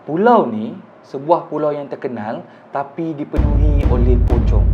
Pulau ni sebuah pulau yang terkenal tapi dipenuhi oleh pocong.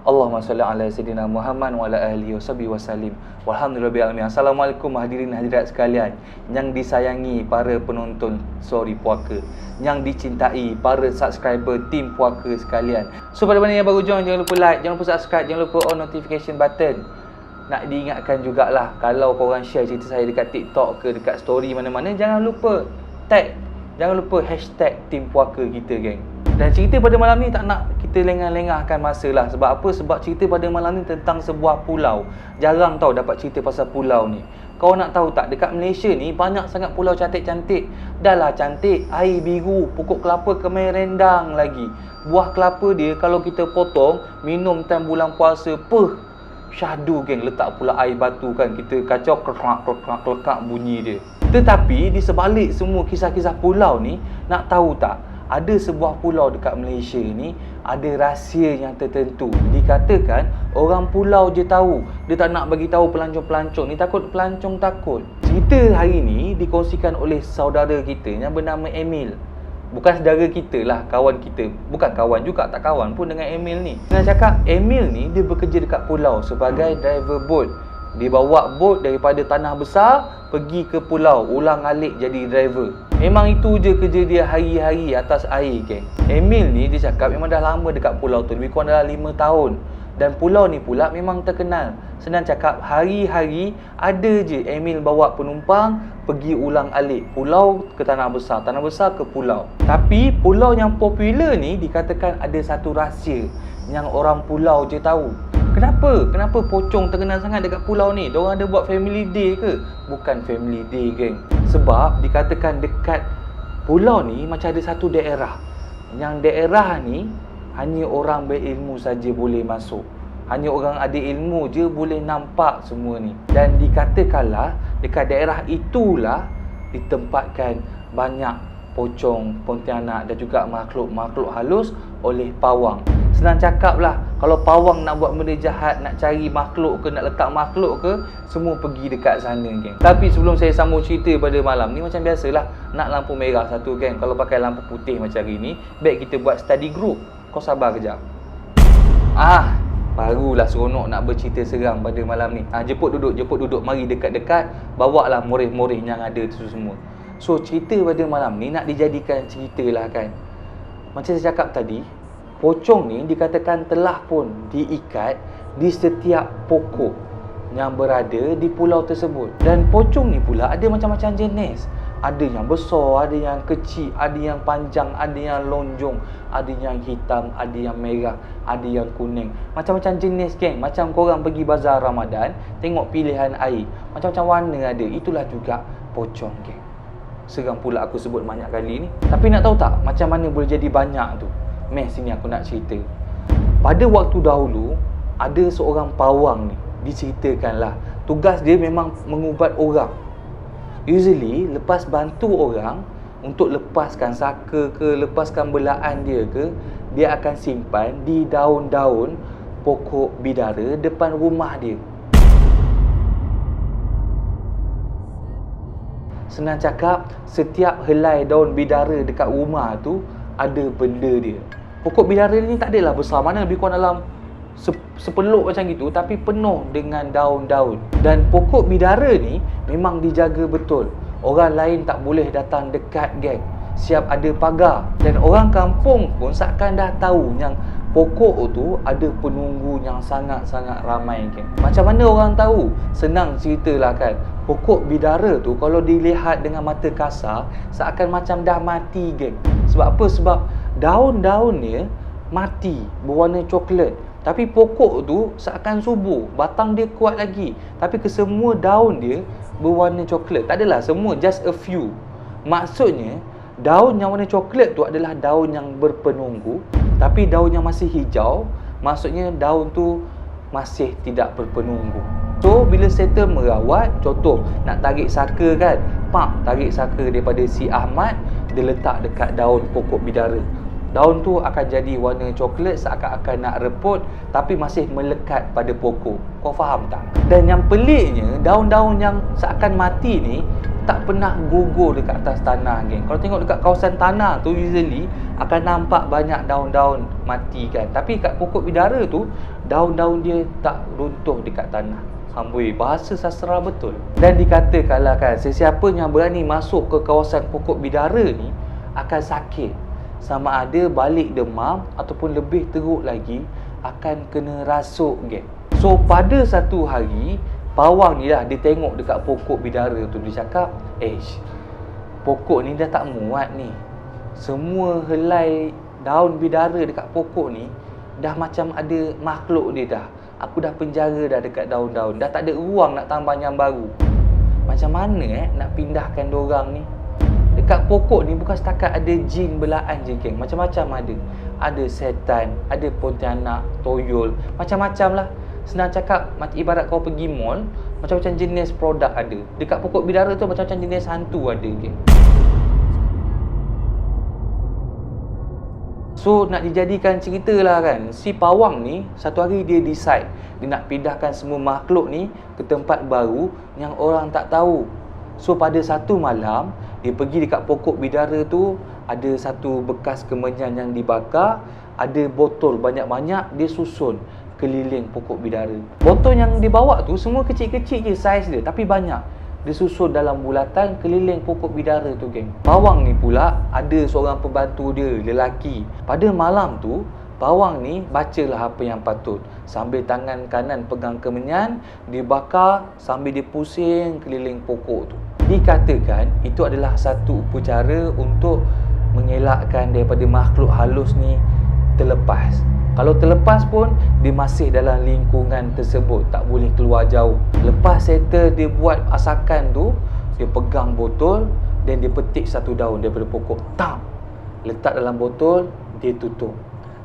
Allahumma salli ala Sayyidina Muhammad wa ala alihi wasallim. Walhamdulillahirabbil alamin. Assalamualaikum hadirin hadirat sekalian yang disayangi para penonton Story Puaka, yang dicintai para subscriber tim Puaka sekalian. So pada mana yang baru join, jangan lupa like, jangan lupa subscribe, jangan lupa on notification button. Nak diingatkan jugalah, kalau korang share cerita saya dekat TikTok ke dekat story mana-mana, jangan lupa tag, jangan lupa hashtag tim Puaka kita, geng. Dan cerita pada malam ni tak nak kita lengah-lengahkan masa lah. Sebab apa? Sebab cerita pada malam ni tentang sebuah pulau. Jarang tau dapat cerita pasal pulau ni. Kau nak tahu tak, dekat Malaysia ni banyak sangat pulau cantik-cantik. Dah lah cantik, air biru, pokok kelapa kemai rendang lagi. Buah kelapa dia kalau kita potong, minum time bulan puasa, syahdu, geng. Letak pula air batu kan, kita kacau, kelak bunyi dia. Tetapi di sebalik semua kisah-kisah pulau ni, nak tahu tak, ada sebuah pulau dekat Malaysia ni ada rahsia yang tertentu. Dikatakan orang pulau je tahu. Dia tak nak bagi tahu pelancong-pelancong ni, takut pelancong takut. Cerita hari ni dikongsikan oleh saudara kita yang bernama Emil. Bukan saudara kita lah, kawan kita. Bukan kawan juga, tak kawan pun dengan Emil ni. Nak cakap, Emil ni dia bekerja dekat pulau sebagai driver boat. Dia bawa boat daripada tanah besar pergi ke pulau, ulang-alik jadi driver. Memang itu je kerja dia hari-hari atas air, geng. Emil ni dia cakap memang dah lama dekat pulau tu, lebih kurang dalam 5 tahun. Dan pulau ni pula memang terkenal. Senang cakap, hari-hari ada je Emil bawa penumpang pergi ulang-alik pulau ke tanah besar ke pulau. Tapi pulau yang popular ni dikatakan ada satu rahsia yang orang pulau je tahu. Kenapa pocong terkenal sangat dekat pulau ni? Diorang ada buat family day ke? Bukan family day, geng. Sebab dikatakan dekat pulau ni macam ada satu daerah. Yang daerah ni hanya orang berilmu saja boleh masuk. Hanya orang ada ilmu je boleh nampak semua ni. Dan dikatakanlah dekat daerah itulah ditempatkan banyak pocong, pontianak dan juga makhluk-makhluk halus oleh pawang. Senang cakap lah, kalau pawang nak buat benda jahat, nak cari makhluk ke, nak letak makhluk ke, semua pergi dekat sana, geng. Tapi sebelum saya sambung cerita pada malam ni, macam biasalah, nak lampu merah satu, geng. Kalau pakai lampu putih macam hari ni, baik kita buat study group. Kau sabar kejap. Barulah seronok nak bercerita seram pada malam ni. Jemput duduk. Mari dekat-dekat, bawa lah moreh-moreh yang ada tu semua. So cerita pada malam ni nak dijadikan cerita lah, kan. Macam saya cakap tadi, pocong ni dikatakan telah pun diikat di setiap pokok yang berada di pulau tersebut. Dan pocong ni pula ada macam-macam jenis. Ada yang besar, ada yang kecil, ada yang panjang, ada yang lonjong, ada yang hitam, ada yang merah, ada yang kuning. Macam-macam jenis, geng. Macam korang pergi bazar Ramadan, tengok pilihan air, macam-macam warna ada. Itulah juga pocong, geng. Seram pula aku sebut banyak kali ni. Tapi nak tahu tak macam mana boleh jadi banyak tu? Sini aku nak cerita. Pada waktu dahulu, ada seorang pawang ni, diceritakanlah, tugas dia memang mengubat orang. Usually, lepas bantu orang untuk lepaskan saka ke, lepaskan belaan dia ke, dia akan simpan di daun-daun pokok bidara depan rumah dia. Senang cakap, setiap helai daun bidara dekat rumah tu ada benda dia. Pokok bidara ni tak adalah besar, mana lebih kurang dalam sepeluk macam gitu, tapi penuh dengan daun-daun. Dan pokok bidara ni memang dijaga betul. Orang lain tak boleh datang dekat, geng. Siap ada pagar. Dan orang kampung pun seakan dah tahu yang pokok tu ada penunggu yang sangat-sangat ramai, geng. Macam mana orang tahu? Senang ceritalah, kan. Pokok bidara tu kalau dilihat dengan mata kasar, seakan macam dah mati, geng. Sebab apa? Sebab daun-daunnya mati, berwarna coklat. Tapi pokok tu seakan subur, batang dia kuat lagi. Tapi kesemua daun dia berwarna coklat. Tak adalah semua, just a few. Maksudnya, daun yang warna coklat tu adalah daun yang berpenunggu. Tapi daun yang masih hijau maksudnya daun tu masih tidak berpenunggu. So bila settle merawat, contoh nak tarik saka kan, tarik saka daripada si Ahmad, dia letak dekat daun pokok bidara. Daun tu akan jadi warna coklat, seakan-akan nak repot, tapi masih melekat pada pokok. Kau faham tak? Dan yang peliknya, daun-daun yang seakan mati ni tak pernah gugur dekat atas tanah, geng. Kalau tengok dekat kawasan tanah tu, usually akan nampak banyak daun-daun mati kan. Tapi kat pokok bidara tu, daun-daun dia tak runtuh dekat tanah. Amboi, bahasa sastra betul. Dan dikatakanlah kan, sesiapa yang berani masuk ke kawasan pokok bidara ni akan sakit. Sama ada balik demam ataupun lebih teruk lagi akan kena rasuk, geng. So pada satu hari, pawang ni lah dia tengok dekat pokok bidara tu, dia cakap, pokok ni dah tak muat ni. Semua helai daun bidara dekat pokok ni dah macam ada makhluk dia dah. Aku dah penjara dah dekat daun-daun, dah tak ada ruang nak tambah yang baru. Macam mana nak pindahkan dorang ni? Dekat pokok ni bukan setakat ada jin belaan je, geng. Macam-macam ada. Ada setan, ada pontianak, toyol, macam-macam lah. Senang cakap, macam ibarat kau pergi mall, macam-macam jenis produk ada. Dekat pokok bidara tu macam-macam jenis hantu ada, geng. So nak dijadikan cerita lah kan, si pawang ni satu hari dia decide dia nak pindahkan semua makhluk ni ke tempat baru yang orang tak tahu. So pada satu malam, dia pergi dekat pokok bidara tu, ada satu bekas kemenyan yang dibakar, ada botol banyak-banyak, dia susun keliling pokok bidara. Botol yang dibawa tu semua kecil-kecil je saiz dia, tapi banyak. Dia susun dalam bulatan keliling pokok bidara tu, geng. Pawang ni pula ada seorang pembantu dia, lelaki. Pada malam tu, pawang ni bacalah apa yang patut. Sambil tangan kanan pegang kemenyan, dia bakar sambil dia pusing keliling pokok tu. Dikatakan itu adalah satu upacara untuk mengelakkan daripada makhluk halus ni terlepas. Kalau terlepas pun, dia masih dalam lingkungan tersebut, tak boleh keluar jauh. Lepas settle dia buat asakan tu, dia pegang botol dan dia petik satu daun daripada pokok. Letak dalam botol, dia tutup.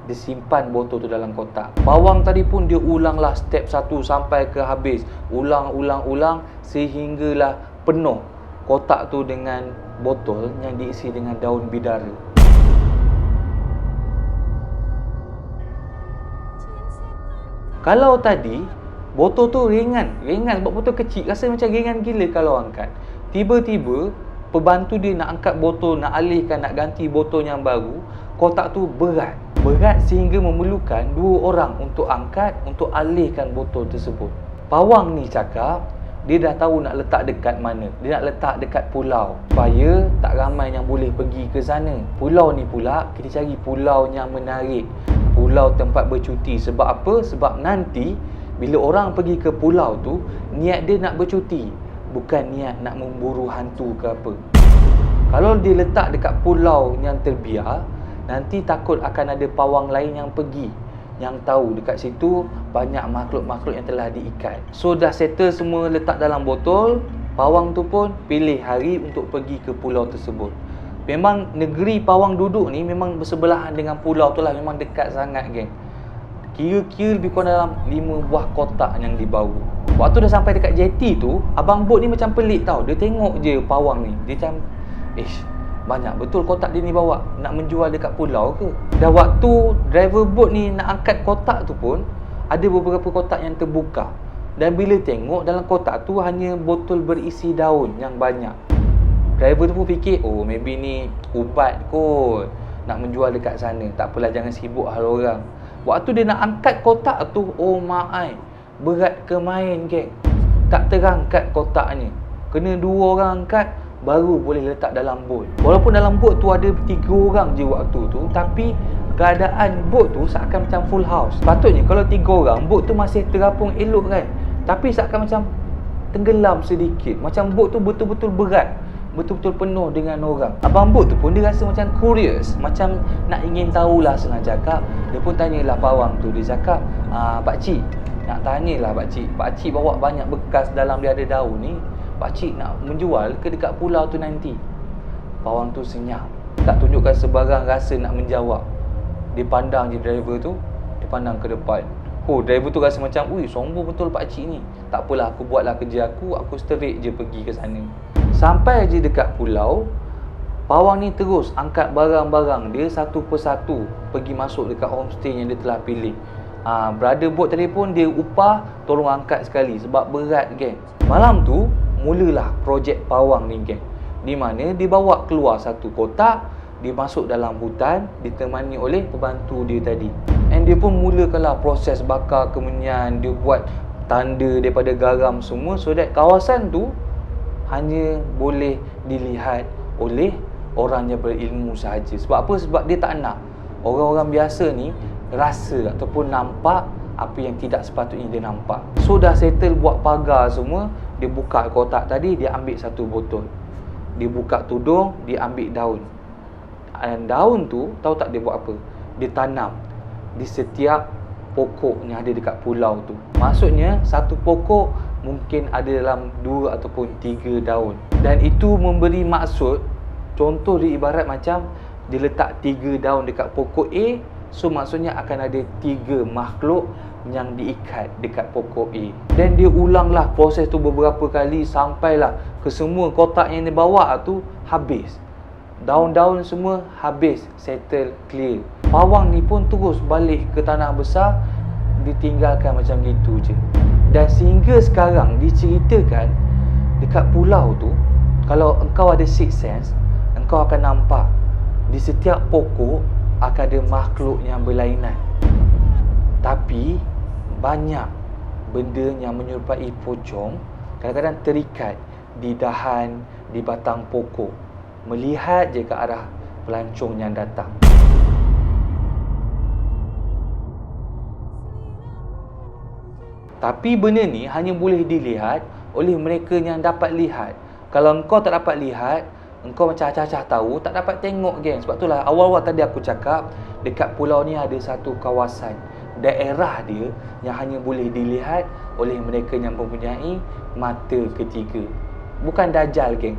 Dia simpan botol tu dalam kotak. Pawang tadi pun dia ulanglah step 1 sampai ke habis. Ulang sehinggalah penuh kotak tu dengan botol yang diisi dengan daun bidara. Kalau tadi botol tu ringan sebab botol kecil, rasa macam ringan gila kalau angkat. Tiba-tiba pembantu dia nak angkat botol, nak alihkan, nak ganti botol yang baru, kotak tu berat sehingga memerlukan 2 orang untuk angkat, untuk alihkan botol tersebut. Pawang ni cakap dia dah tahu nak letak dekat mana. Dia nak letak dekat pulau supaya tak ramai yang boleh pergi ke sana. Pulau ni pula kita cari pulau yang menarik, pulau tempat bercuti. Sebab apa? Sebab nanti bila orang pergi ke pulau tu, niat dia nak bercuti, bukan niat nak memburu hantu ke apa. Kalau dia letak dekat pulau yang terbiar, nanti takut akan ada pawang lain yang pergi, yang tahu dekat situ banyak makhluk-makhluk yang telah diikat. So dah settle semua, letak dalam botol. Pawang tu pun pilih hari untuk pergi ke pulau tersebut. Memang negeri pawang duduk ni memang bersebelahan dengan pulau tu lah, memang dekat sangat, geng. Kira-kira lebih kurang dalam 5 buah kotak yang dibawa. Waktu dah sampai dekat jeti tu, abang bot ni macam pelik tau. Dia tengok je pawang ni, dia macam, banyak betul kotak dia ni bawa, nak menjual dekat pulau ke? Dan waktu driver bot ni nak angkat kotak tu pun, ada beberapa kotak yang terbuka. Dan bila tengok dalam kotak tu hanya botol berisi daun yang banyak. Driver tu pun fikir, maybe ni ubat kot, nak menjual dekat sana. Tak apalah, jangan sibuk hal orang. Waktu dia nak angkat kotak tu, berat ke main, geng. Tak terangkat kotaknya. Kena 2 orang angkat, baru boleh letak dalam bot. Walaupun dalam bot tu ada 3 orang je waktu tu, tapi keadaan bot tu seakan macam full house. Patutnya kalau 3 orang, bot tu masih terapung elok kan. Tapi seakan macam tenggelam sedikit. Macam bot tu betul-betul berat, betul-betul penuh dengan orang. Abang bot tu pun dia rasa macam curious, macam nak ingin tahulah, senang cakap. Dia pun tanyalah pawang tu. Dia cakap, pakcik, nak tanyalah pakcik bawa banyak bekas dalam dia ada daun ni, pakcik nak menjual ke dekat pulau tu nanti? Pawang tu senyap, tak tunjukkan sebarang rasa nak menjawab. Dia pandang je driver tu. Dia pandang ke depan. Driver tu rasa macam, ui sombong betul pakcik ni. Tak apalah, aku buatlah kerja aku straight je pergi ke sana. Sampai je dekat pulau, pawang ni terus angkat barang-barang dia satu persatu pergi masuk dekat homestay yang dia telah pilih. Brother boat tadi pun dia upah tolong angkat sekali sebab berat geng. Malam tu mulalah projek pawang ni geng, di mana dia bawa keluar satu kotak, dia masuk dalam hutan ditemani oleh pembantu dia tadi. And dia pun mulakanlah proses bakar kemenyan, dia buat tanda daripada garam semua so that kawasan tu hanya boleh dilihat oleh orang yang berilmu sahaja. Sebab apa? Sebab dia tak nak orang-orang biasa ni rasa ataupun nampak apa yang tidak sepatutnya dia nampak. So dah settle buat pagar semua, dia buka kotak tadi, dia ambil satu botol. Dia buka tudung, dia ambil daun. Dan daun tu, tahu tak dia buat apa? Dia tanam di setiap pokok yang ada dekat pulau tu. Maksudnya satu pokok mungkin ada dalam 2 ataupun 3 daun. Dan itu memberi maksud, contoh dia ibarat macam dia letak 3 daun dekat pokok A, so maksudnya akan ada 3 makhluk yang diikat dekat pokok A. Dan dia ulanglah proses tu beberapa kali sampailah ke semua kotak yang dia bawa tu habis. Daun-daun semua habis, settle, clear. Pawang ni pun terus balik ke tanah besar, ditinggalkan macam gitu je. Dan sehingga sekarang diceritakan dekat pulau tu, kalau engkau ada sixth sense, engkau akan nampak di setiap pokok akan ada makhluk yang berlainan. Tapi banyak benda yang menyerupai pocong kadang-kadang terikat di dahan, di batang pokok, melihat je ke arah pelancong yang datang. Tapi benda ni hanya boleh dilihat oleh mereka yang dapat lihat. Kalau engkau tak dapat lihat, engkau macam acah-acah tahu, tak dapat tengok geng. Sebab itulah awal-awal tadi aku cakap, dekat pulau ni ada satu kawasan, daerah dia yang hanya boleh dilihat oleh mereka yang mempunyai mata ketiga. Bukan dajal geng,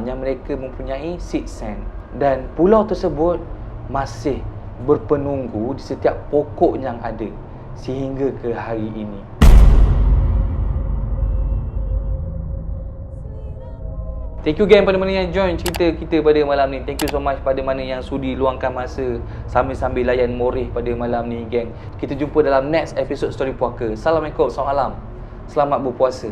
yang mereka mempunyai sixth sense. Dan pulau tersebut masih berpenunggu di setiap pokok yang ada sehingga ke hari ini. Thank you gang pada mana yang join cerita kita pada malam ni. Thank you so much pada mana yang sudi luangkan masa sambil-sambil layan moreh pada malam ni gang. Kita jumpa dalam next episode Story Puaka. Assalamualaikum, selamat malam, selamat berpuasa.